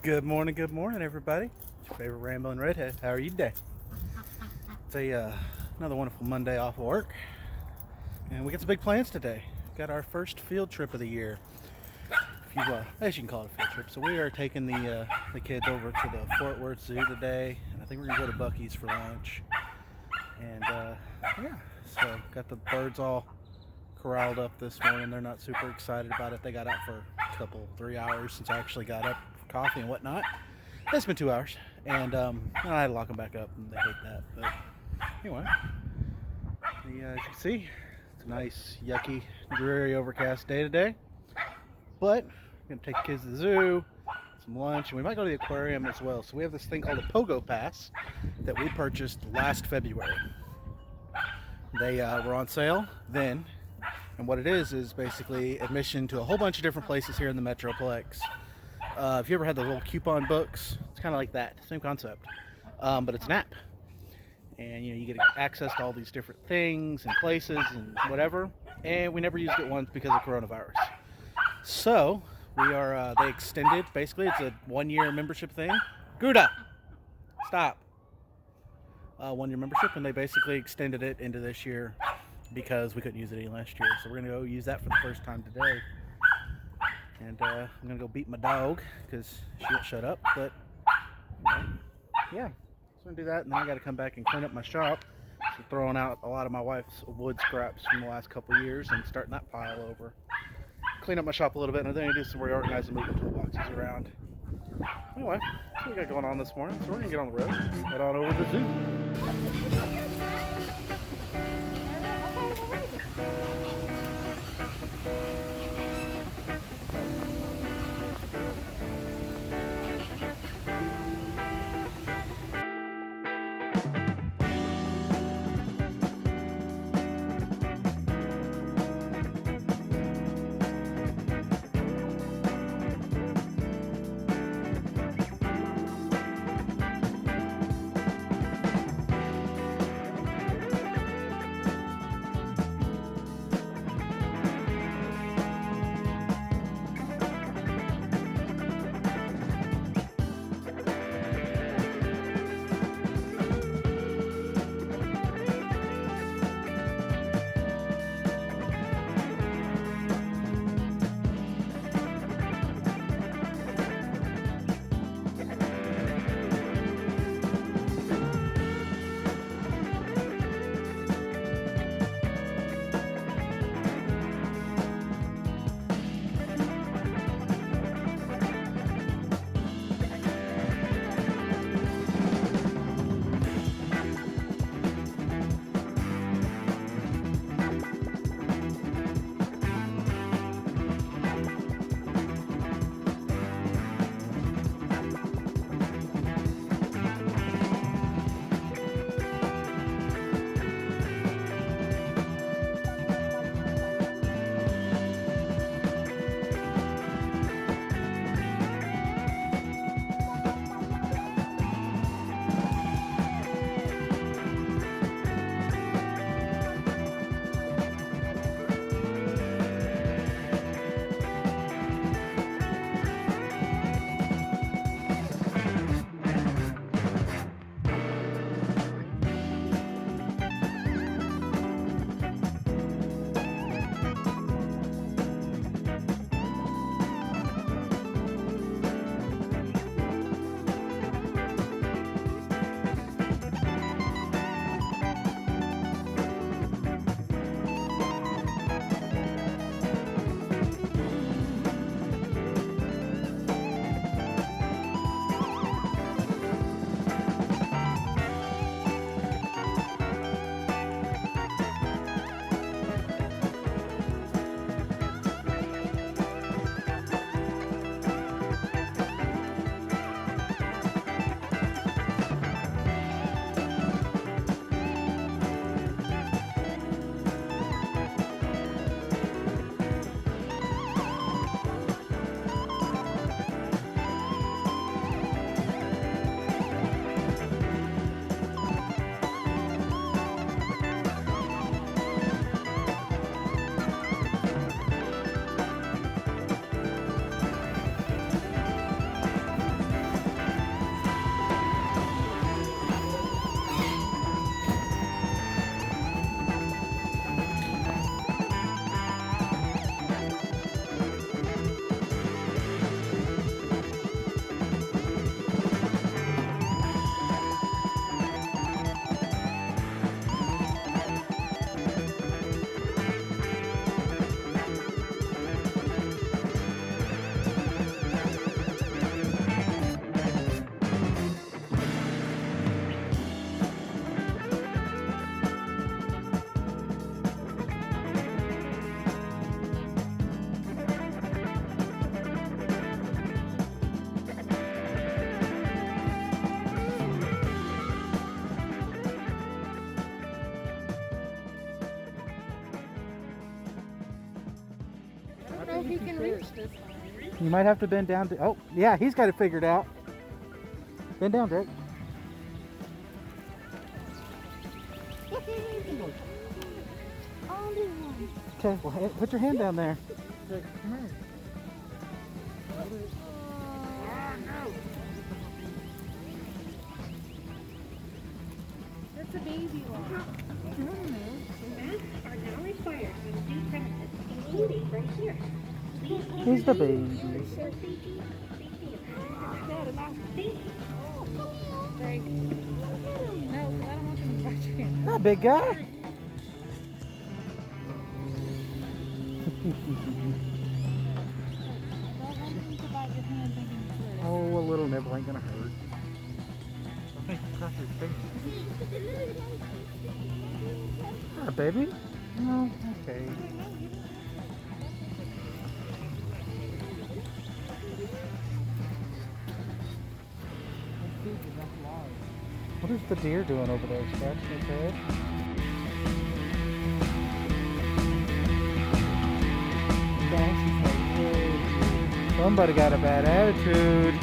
Good morning, everybody. It's your favorite rambling redhead. How are you today? It's another wonderful Monday off of work, and we got some big plans today. Got our first field trip of the year. If you, I guess you can call it a field trip. So we are taking the kids over to the Fort Worth Zoo today, and I think we're gonna go to Buc-ee's for lunch. And yeah, so got the birds all corralled up this morning. They're not super excited about it. They got out for a couple, 3 hours since I actually got up for coffee and whatnot. It's been 2 hours, and I had to lock them back up, and they hate that. But anyway, as you can see, it's a nice, yucky, dreary, overcast day today. But we're gonna take the kids to the zoo, some lunch, and we might go to the aquarium as well. So we have this thing called a Pogo Pass that we purchased last February. They were on sale then, and what it is basically admission to a whole bunch of different places here in the Metroplex. If you ever had the little coupon books, it's kind of like that, same concept, but it's an app, and you get access to all these different things and places and whatever. And we never used it once because of coronavirus. So they extended. Basically, it's a 1-year membership thing. Gouda, stop. 1-year membership, and they basically extended it into this year because we couldn't use it any last year. So we're gonna go use that for the first time today. And I'm gonna go beat my dog because she won't shut up. But yeah, so I'm gonna do that, and then I got to come back and clean up my shop. So throwing out a lot of my wife's wood scraps from the last couple of years and starting that pile over. Clean up my shop a little bit, and then I do some reorganizing, moving toolboxes around. Anyway, that's what we got going on this morning. So we're gonna get on the road, head on over to the zoo. know if he can reach this far. You might have to bend down. Oh, yeah, he's got it figured out. Bend down, Drake. Okay, well, put your hand down there. Drake, come here. That's a baby one. Masks are now required on zoo premises, including right here. He's the baby. Very. No, I don't want him to touch your hand. That big guy. Oh, a little nibble ain't gonna hurt. I think you crossed your face. Hi, baby. No, okay. What is the deer doing over there? Scratching his head? Somebody got a bad attitude.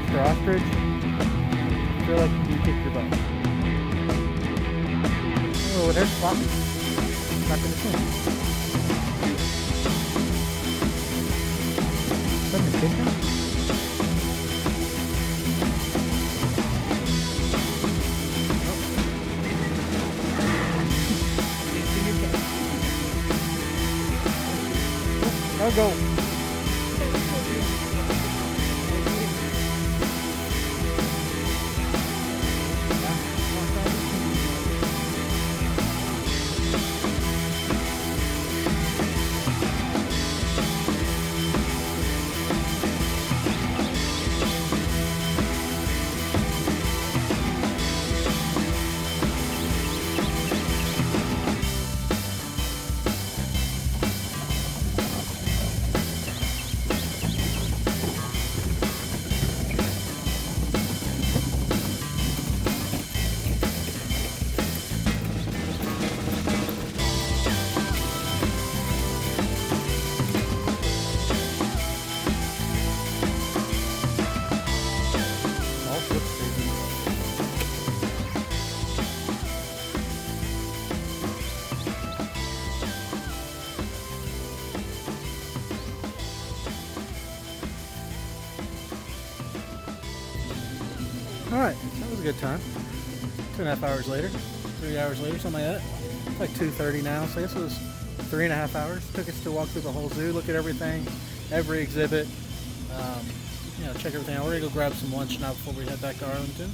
Mr. Ostrich, I feel like you kicked your butt. Oh, there's Fox. Back in the chin. Is that your chicken? I'll go. Alright, that was a good time. 2.5 hours later, 3 hours later, something like that. It's like 2:30 now, so I guess it was 3.5 hours. Took us to walk through the whole zoo, look at everything, every exhibit, check everything out. We're gonna go grab some lunch now before we head back to Arlington.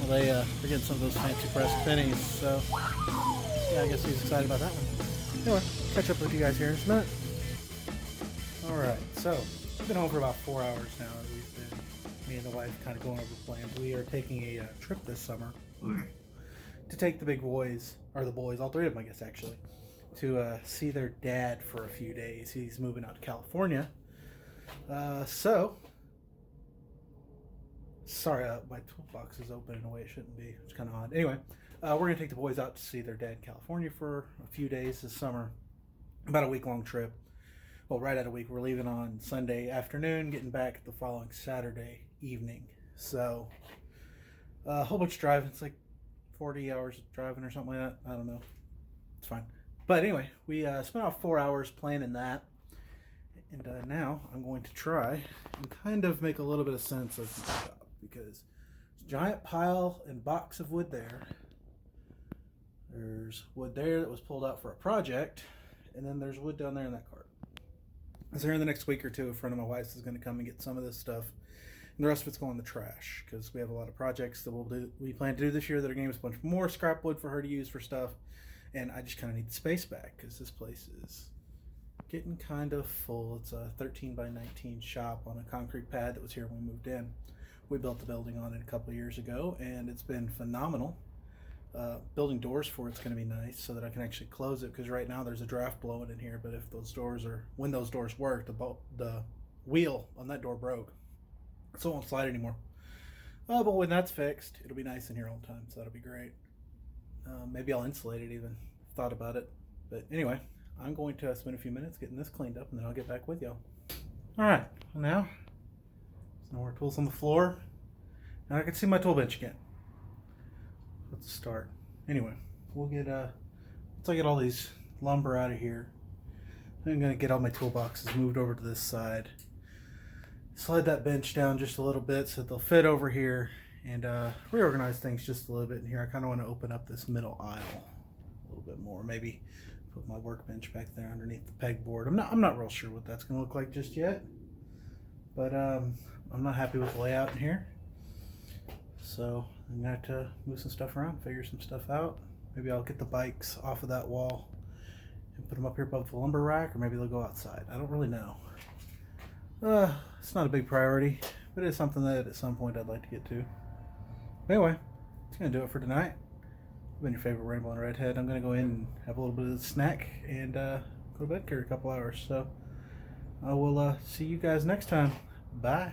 Well, they're getting some of those fancy pressed pennies, so yeah, I guess he's excited about that one. Anyway, catch up with you guys here in just a minute. Alright, so we've been home for about 4 hours now. Me and the wife kind of going over plans. We are taking a trip this summer to take the big boys, or the boys, all three of them, I guess, actually, to see their dad for a few days. He's moving out to California. Sorry, my toolbox is open in a way it shouldn't be. It's kind of odd. Anyway, we're going to take the boys out to see their dad in California for a few days this summer. About a week-long trip. Well, right at a week. We're leaving on Sunday afternoon, getting back the following Saturday evening. So a whole bunch of driving. It's like 40 hours of driving or something like that. I don't know. It's fine. But anyway, we spent about 4 hours planning that. And now I'm going to try and kind of make a little bit of sense of the shop, because there's a giant pile and box of wood there. There's wood there that was pulled out for a project, and then there's wood down there in that cart. So here in the next week or two, a friend of my wife's is going to come and get some of this stuff, and the rest of it's going in the trash, because we have a lot of projects that we plan to do this year that are going to give us a bunch more scrap wood for her to use for stuff, and I just kind of need the space back, because this place is getting kind of full. It's a 13 by 19 shop on a concrete pad that was here when we moved in. We built the building on it a couple of years ago, and it's been phenomenal. Building doors for it's going to be nice so that I can actually close it, because right now there's a draft blowing in here, but if those doors when those doors work, the wheel on that door broke. so it won't slide anymore. Oh, but when that's fixed, it'll be nice in here all the time, so that'll be great. Maybe I'll insulate it even. Thought about it. But anyway, I'm going to spend a few minutes getting this cleaned up, and then I'll get back with y'all. Alright, well now, there's no more tools on the floor. Now I can see my tool bench again. Let's start. Anyway, we'll get, once I get all these lumber out of here, I'm going to get all my toolboxes moved over to this side. Slide that bench down just a little bit so that they'll fit over here, and reorganize things just a little bit in here. I kind of want to open up this middle aisle a little bit more. Maybe put my workbench back there underneath the pegboard. I'm not real sure what that's going to look like just yet, but I'm not happy with the layout in here. So I'm going to have to move some stuff around, figure some stuff out. Maybe I'll get the bikes off of that wall and put them up here above the lumber rack, or maybe they'll go outside. I don't really know. It's not a big priority, but it's something that at some point I'd like to get to. Anyway, that's going to do it for tonight. I've been your favorite Rambling Redhead. I'm going to go in and have a little bit of a snack and go to bed here in a couple hours. So I will see you guys next time. Bye.